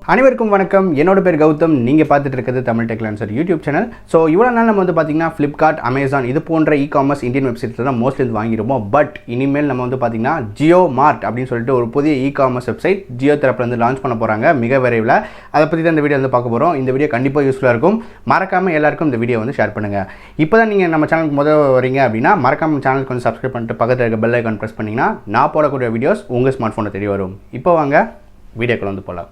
அனைவருக்கும் வணக்கம். என்னோட பேர் கௌதம். நீங்கள் பார்த்துட்டு இருக்கிறது தமிழ் டெக்லான்சர் யூடியூப் சேனல். ஸோ இவ்வளோ நாள் நம்ம வந்து பார்த்தீங்கன்னா ஃப்ளிப்கார்ட், அமேசான் இது போன்ற காமர்ஸ் இந்தியன் வெப்சைட்ஸில் தான் மோஸ்ட்லி வந்து வாங்கிடுவோம். பட் இனிமேல் நம்ம வந்து பார்த்தீங்கன்னா JioMart அப்படின்னு சொல்லிட்டு ஒரு புதிய காமர்ஸ் வெப்சைட் ஜியோ தரப்பில் வந்து லான்ச் பண்ண போகிறாங்க மிக விரைவில். அதை பற்றி தான் இந்த வீடியோ வந்து பார்க்க போகிறோம். இந்த வீடியோ கண்டிப்பாக யூஸ்ஃபுல்லாக இருக்கும். மறக்காமல் எல்லாருக்கும் இந்த வீடியோ வந்து ஷேர் பண்ணுங்கள். இப்போ தான் நீங்கள் நம்ம சேனலுக்கு முதல் வரீங்க அப்படின்னா மறக்காமல் சேனலுக்கு வந்து சப்ஸ்கிரைப் பண்ணிட்டு பக்கத்தில் இருக்க பெல் ஐக்கான் ப்ரெஸ் பண்ணிங்கன்னா நான் போடக்கூடிய வீடியோஸ் உங்கள் ஸ்மார்ட் ஃபோனை தேடி வரும். இப்போ வாங்க வீடியோக்குள்ள வந்து போகலாம்.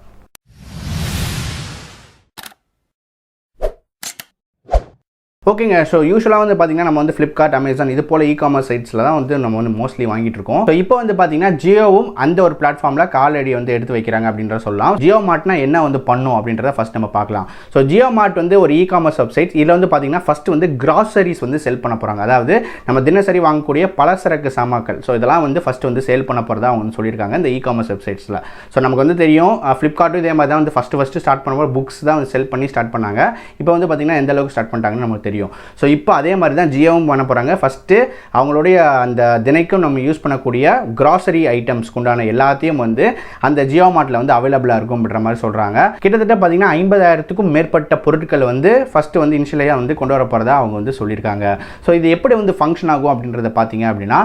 ஓகேங்க. ஸோ யூஸ்வலாக வந்து பார்த்தீங்கன்னா நம்ம வந்து ஃப்ளிப்கார்ட், அமேசான் இது போல் காமர்ஸ் சைட்ஸில் தான் வந்து நம்ம வந்து மோஸ்ட்லி வாங்கிட்டு இருக்கோம். ஸோ இப்போ வந்து பார்த்தீங்கன்னா ஜியோவும் அந்த ஒரு பிளாட்ஃபார்மில் காலடி வந்து எடுத்து வைக்கிறாங்க அப்படின்றத சொல்லலாம். JioMartனா என்ன வந்து பண்ணும் அப்படின்றத ஃபஸ்ட் நம்ம பார்க்கலாம். ஸோ JioMart வந்து ஒரு காமர்ஸ் வெப்சைட். இதில் வந்து பார்த்தீங்கன்னா ஃபஸ்ட்டு வந்து கிராசரிஸ் வந்து செல் பண்ண போகிறாங்க. அதாவது நம்ம தினசரி வாங்கக்கூடிய பலசரக்கு சாமான்கள். ஸோ இதெல்லாம் வந்து ஃபஸ்ட்டு வந்து சேல் பண்ண போகிறதா அவங்க வந்து சொல்லியிருக்காங்க இந்த காமர்ஸ் வெப்சைட்ஸில். ஸோ நமக்கு வந்து தெரியும் ஃப்ளிப்கார்ட்டும் இதே மாதிரி தான் வந்து ஃபஸ்ட்டு ஸ்டார்ட் பண்ணும்போது புக்ஸ் தான் வந்து செல் பண்ணி ஸ்டார்ட் பண்ணாங்க. இப்போ வந்து பார்த்தீங்கன்னா எந்த அளவுக்கு ஸ்டார்ட் பண்ணிட்டாங்கன்னு நமக்கு தெரியும். ஸோ இப்போ அதே மாதிரி தான் ஜியோவும் பண்ண போகிறாங்க. ஃபஸ்ட்டு அவங்களுடைய அந்த தினைக்கும் நம்ம யூஸ் பண்ணக்கூடிய கிராசரி ஐட்டம்ஸ்க்கு உண்டான எல்லாத்தையும் வந்து அந்த JioMartல வந்து அவைலபிளாக இருக்கும் அப்படின்ற மாதிரி சொல்கிறாங்க. கிட்டத்தட்ட பார்த்தீங்கன்னா 50,000க்கும் மேற்பட்ட பொருட்கள் வந்து ஃபஸ்ட்டு வந்து இனிஷியலாக வந்து கொண்டு வர போகிறதா அவங்க வந்து சொல்லியிருக்காங்க. ஸோ இது எப்படி வந்து ஃபங்க்ஷன் ஆகும் அப்படின்றத பார்த்தீங்க அப்படின்னா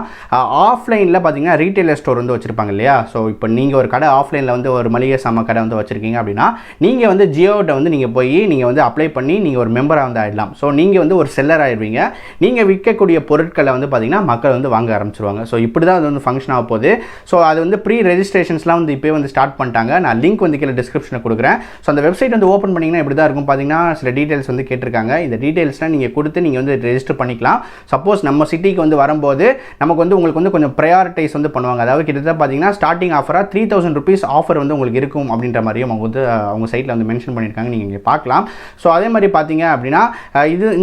ஆஃப்லைனில் பார்த்தீங்கன்னா ரீட்டைலர் ஸ்டோர் வந்து வச்சுருப்பாங்க இல்லையா. ஸோ இப்போ நீங்கள் ஒரு கடை ஆஃப்லைனில் வந்து ஒரு மளிகை சாமான் கடை வந்து வச்சுருக்கீங்க அப்படின்னா நீங்கள் வந்து ஜியோட்ட வந்து நீங்கள் போய் நீங்கள் வந்து அப்ளை பண்ணி நீங்கள் ஒரு மெம்பராக வந்து ஆகிடலாம். ஸோ நீங்கள் வந்து ஒரு செல்லர் ஆயிடுவீங்க. நீங்கள் விற்கக்கூடிய பொருட்களை வந்து பார்த்தீங்கன்னா மக்கள் வந்து வாங்க ஆரம்பிச்சிருவாங்க. ஸோ இப்படி தான் அது வந்து ஃபங்க்ஷன் ஆக போகுது. ஸோ அது வந்து ப்ரீ ரெஜிஸ்ட்ரேஷன்ஸ்லாம் வந்து இப்போ வந்து ஸ்டார்ட் பண்ணிட்டாங்க. நான் லிங்க் வந்து கீழே டிஸ்கிரிப்ஷனில் கொடுக்குறேன். ஸோ அந்த வெப்சைட் வந்து ஓப்பன் பண்ணிங்கன்னா இப்படி தான் இருக்கும். பார்த்தீங்கன்னா சில டீட்டெயில்ஸ் வந்து கேட்டிருக்காங்க. இந்த டீட்டெயில்ஸ்லாம் நீங்கள் கொடுத்து நீங்கள் வந்து ரெஜிஸ்டர் பண்ணிக்கலாம். சப்போஸ் நம்ம சிட்டிக்கு வந்து வரும்போது நமக்கு வந்து உங்களுக்கு வந்து கொஞ்சம் ப்ரையாரிட்டைஸ் வந்து பண்ணுவாங்க. அதாவது கிட்டத்தட்ட பார்த்தீங்கன்னா ஸ்டார்டிங் ஆஃபராக 3,000 rupees ஆஃபர் வந்து உங்களுக்கு இருக்கும் அப்படின்ற மாதிரியும் அவங்க வந்து அவங்க சைட்டில் வந்து மென்ஷன் பண்ணியிருக்காங்க. நீங்கள் இங்கே பார்க்கலாம். ஸோ அதே மாதிரி பார்த்தீங்க அப்படின்னா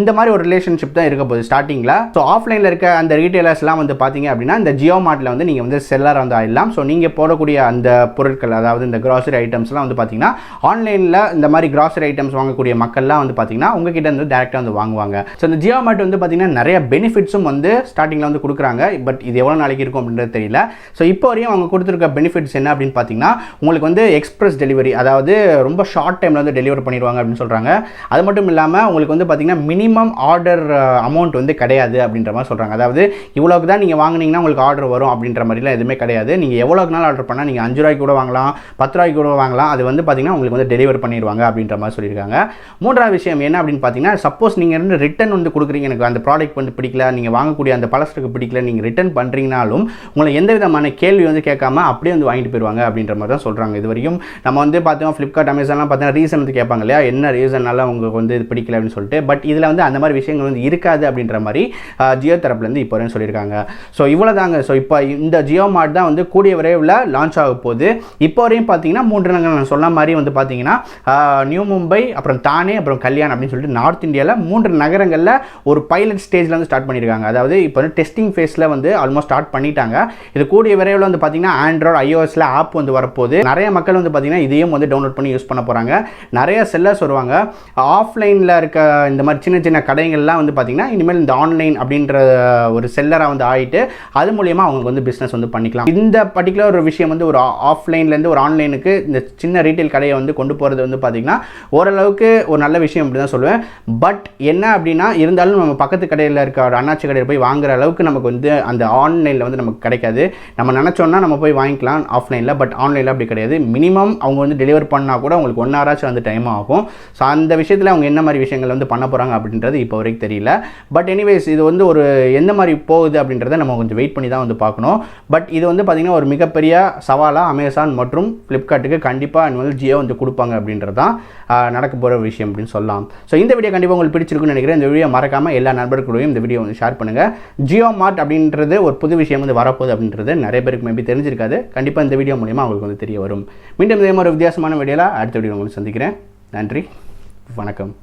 இந்த மாதிரி ஒரு ரிலேஷன்ஷிப் தான் இருக்க போகுது ஸ்டார்டிங்கில். ஸோ ஆஃப்லைனில் இருக்க அந்த ரீட்டைலர்ஸ்லாம் வந்து பார்த்தீங்க அப்படின்னா இந்த JioMartல வந்து நீங்கள் வந்து செல்லர் வந்து ஆயிடலாம். ஸோ நீங்கள் போடக்கூடிய அந்த பொருட்கள் அதாவது இந்த கிராசரி ஐட்டம்ஸ்லாம் வந்து பார்த்தீங்கன்னா ஆன்லைனில் இந்த மாதிரி கிராசரி ஐட்டம்ஸ் வாங்கக்கூடிய மக்கள்லாம் வந்து பார்த்தீங்கன்னா உங்ககிட்ட வந்து டேரெக்டாக வந்து வாங்குவாங்க. ஸோ இந்த JioMart வந்து பார்த்தீங்கன்னா நிறைய பெனிஃபிட்ஸும் வந்து ஸ்டார்டிங்கில் வந்து கொடுக்குறாங்க. பட் இது எவ்வளோ நாளைக்கு இருக்கும் அப்படின்றது தெரியல. ஸோ இப்போ வரையும் அவங்க கொடுத்துருக்க பெனிஃபிட்ஸ் என்ன அப்படின்னு பார்த்தீங்கன்னா உங்களுக்கு வந்து எக்ஸ்பிரஸ் டெலிவரி, அதாவது ரொம்ப ஷார்ட் டைமில் வந்து டெலிவரி பண்ணிடுவாங்க அப்படின்னு சொல்கிறாங்க. அது மட்டும் இல்லாமல் உங்களுக்கு வந்து பார்த்தீங்கன்னா மினிமம் ஆர்டர் அமௌண்ட் வந்து கிடையாது அப்படின்ற மாதிரி சொல்கிறாங்க. அதாவது இவ்வளோக்கு தான் நீங்கள் வாங்கினீங்கன்னா உங்களுக்கு ஆர்டர் வரும் அப்படின்ற மாதிரிலாம் எதுவுமே கிடையாது. நீங்கள் எவ்வளோக்கு நாள் ஆர்டர் பண்ணால் நீங்கள் 5 ரூபாய்க்கு கூட வாங்கலாம், 10 ரூபாய்க்கு கூட வாங்கலாம். அது வந்து பார்த்தீங்கன்னா உங்களுக்கு வந்து டெலிவரி பண்ணிடுவாங்க அப்படின்ற மாதிரி சொல்லியிருக்காங்க. மூன்றாவது விஷயம் என்ன அப்படின்னு பார்த்தீங்கன்னா சப்போஸ் நீங்கள் இருந்து ரிட்டன் வந்து கொடுக்குறீங்க, எனக்கு அந்த ப்ராடக்ட் வந்து பிடிக்கல, நீங்கள் வாங்கக்கூடிய அந்த பலஸ்டருக்கு பிடிக்கல, நீங்கள் ரிட்டன் பண்ணுறீங்கனாலும் உங்களை எந்த விதமான கேள்வி வந்து கேட்காம அப்படியே வந்து வாங்கிட்டு போயிடுவாங்க அப்படின்ற மாதிரி தான் சொல்கிறாங்க. இது வரைக்கும் நம்ம வந்து பார்த்தோம் ஃப்ளிப்கார்ட், அமேசான்லாம் பார்த்தீங்கன்னா ரீசன் வந்து கேட்பாங்க இல்லையா, என்ன ரீசன்னால உங்களுக்கு வந்து இது பிடிக்கல அப்படின்னு சொல்லிட்டு. பட் இதில் வந்து அந்த மாதிரி விஷயங்கள் வந்து இருக்காது அப்படின்ற மாதிரி ஜியோ தரப்புலேருந்து இப்போ வரையும் சொல்லியிருக்காங்க. ஸோ இவ்வளோ தாங்க. ஸோ இப்போ இந்த JioMart தான் வந்து கூடிய விரைவில் லான்ச் ஆக போகுது. இப்போ வரையும் பார்த்தீங்கன்னா 3 நகரங்கள் நான் சொன்ன மாதிரி வந்து பார்த்தீங்கன்னா நியூ மும்பை, அப்புறம் தானே, அப்புறம் கல்யாண் அப்படின்னு சொல்லிட்டு நார்த் இந்தியாவில் 3 நகரங்களில் ஒரு பைலட் ஸ்டேஜில் வந்து ஸ்டார்ட் பண்ணியிருக்காங்க. அதாவது இப்போ வந்து டெஸ்டிங் ஃபேஸில் வந்து ஆல்மோஸ்ட் ஸ்டார்ட் பண்ணிட்டாங்க. இது கூடிய விரைவில் வந்து பார்த்தீங்கன்னா ஆண்ட்ராய்டு, iOSல ஆப் வந்து வரப்போகுது. நிறைய மக்கள் வந்து பார்த்தீங்கன்னா இதையும் வந்து டவுன்லோட் பண்ணி யூஸ் பண்ண போகிறாங்க. நிறைய செல்லர்ஸ் வருவாங்க. ஆஃப்லைனில் இருக்க இந்த மாதிரி சின்ன சின்ன கடைகள்லாம் வந்து பார்த்தீங்கன்னா இனிமேல் இந்த ஆன்லைன் அப்படின்ற ஒரு செல்லராக வந்து ஆகிட்டு அது மூலியமாக அவங்களுக்கு வந்து பிஸ்னஸ் வந்து பண்ணிக்கலாம். இந்த பர்டிகுலர் ஒரு விஷயம் வந்து ஒரு ஆஃப்லைன்லேருந்து ஒரு ஆன்லைனுக்கு இந்த சின்ன ரீட்டைல் கடையை வந்து கொண்டு போகிறது வந்து பார்த்தீங்கன்னா ஓரளவுக்கு ஒரு நல்ல விஷயம் அப்படி தான் சொல்லுவேன். பட் என்ன அப்படின்னா இருந்தாலும் நம்ம பக்கத்து கடையில் இருக்க ஒரு அண்ணாச்சி கடையில் போய் வாங்குற அளவுக்கு நமக்கு வந்து அந்த ஆன்லைனில் வந்து நமக்கு கிடைக்காது. நம்ம நினச்சோன்னா நம்ம போய் வாங்கிக்கலாம் ஆஃப்லைனில். பட் ஆன்லைனில் அப்படி கிடையாது. மினிமம் அவங்க வந்து டெலிவரி பண்ணால் கூட உங்களுக்கு 1 hour வந்து டைம் ஆகும். ஸோ அந்த விஷயத்தில் அவங்க என்ன மாதிரி விஷயங்கள் வந்து பண்ண போகிறாங்க அப்படின்றது இப்போ வரைக்கும் தெரியல. பட் எனிவேஸ் இது வந்து ஒரு எந்த மாதிரி போகுது அப்படின்றத நம்ம கொஞ்சம் வெயிட் பண்ணி தான் வந்து பார்க்கணும். பட் இது வந்து பார்த்திங்கன்னா ஒரு மிகப்பெரிய சவாலாக அமேசான் மற்றும் ஃப்ளிப்கார்ட்டுக்கு கண்டிப்பாக ஜியோ வந்து கொடுப்பாங்க அப்படின்றது தான் நடக்க போகிற விஷயம் அப்படின்னு சொல்லலாம். ஸோ இந்த வீடியோ கண்டிப்பாக உங்களுக்கு பிடிச்சிருக்குன்னு நினைக்கிறேன். இந்த வீடியோ மறக்காமல் எல்லா நண்பர்களுடையும் இந்த வீடியோ வந்து ஷேர் பண்ணுங்கள். JioMart அப்படின்றது ஒரு புது விஷயம் வந்து வரப்போகுது அப்படின்றது நிறைய பேருக்கு மேபி தெரிஞ்சிருக்காது. கண்டிப்பாக இந்த வீடியோ மூலிமா அவங்களுக்கு வந்து தெரிய வரும். மீண்டும் இதே மாதிரி வித்தியாசமான வீடியோவில் அடுத்த வீடியோ உங்களுக்கு சந்திக்கிறேன். நன்றி, வணக்கம்.